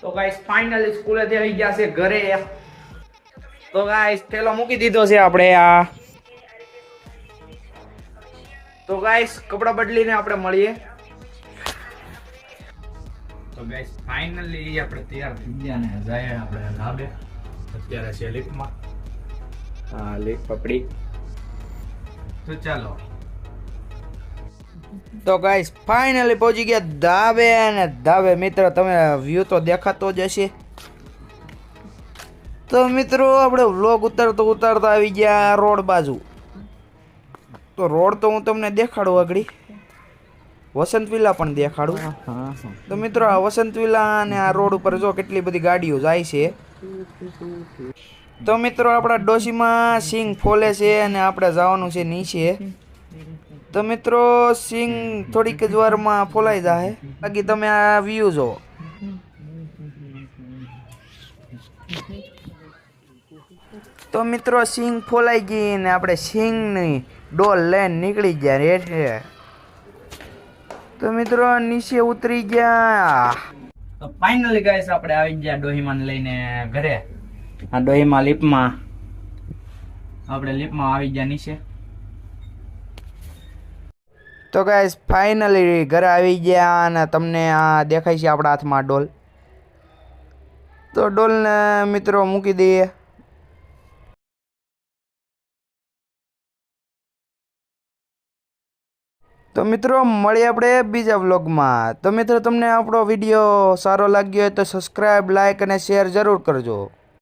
તો guys finally સ્કૂલેથી આવી ગયા છે ઘરે. તો ગાઈસ થેલો મૂકી દીધો છે આપણે આ. તો ગાઈસ કપડા બદલીને આપણે મળીએ. તો ગાઈસ ફાઇનલી આપણે તૈયાર થઈ ગયા ને જાય આપણે ધાબે. અત્યારે છે લિફ્ટમાં. હા લિફ્ટ પકડી. તો ચાલો. તો ગાઈસ ફાઇનલી પહોંચી ગયા ધાબે અને ધાબે મિત્રો તમે વ્યૂ તો દેખાતો જ હશે. તો મિત્રો આપણે વ્લોગ ઉતારતા આવી ગયા રોડ બાજુ. તો રોડ તો હું તમને દેખાડું આગળ. વસંત વિલા પણ દેખાડું. તો મિત્રો આ વસંત વિલા અને આ રોડ ઉપર જો કેટલી બધી ગાડીઓ જાય છે. તો મિત્રો આપણા ડોશીમાં સિંગ ફોલે છે અને આપણે જવાનું છે નીચે. તો મિત્રો સિંગ થોડીક જ વારમાં ફોલાઈ જાય. બાકી તમે આ વ્યૂ જો. તો મિત્રો સિંગ ફોલાઈ ગઈ ને આપણે સિંગની ડોલ લઈને નીકળી ગયા રેઠે. તો મિત્રો નીચે ઉતરી ગયા. તો ફાઇનલી ગાઈસ આપણે આવી ગયા ડોહીમાને લઈને ઘરે. આ ડોહીમા લિફ્ટમાં આપણે લિફ્ટમાં આવી ગયા નીચે. તો ગાઈસ ફાઇનલી ઘરે આવી ગયા અને તમને આ દેખાય છે આપણા હાથમાં ડોલ. તો ડોલને મિત્રો મૂકી દઈએ. તો મિત્રો મળીએ આપણે બીજા વ્લોગમાં. તો મિત્રો તમને આપણો વિડીયો સારો લાગ્યો હોય તો સબસ્ક્રાઈબ, લાઈક અને શેર જરૂર કરજો.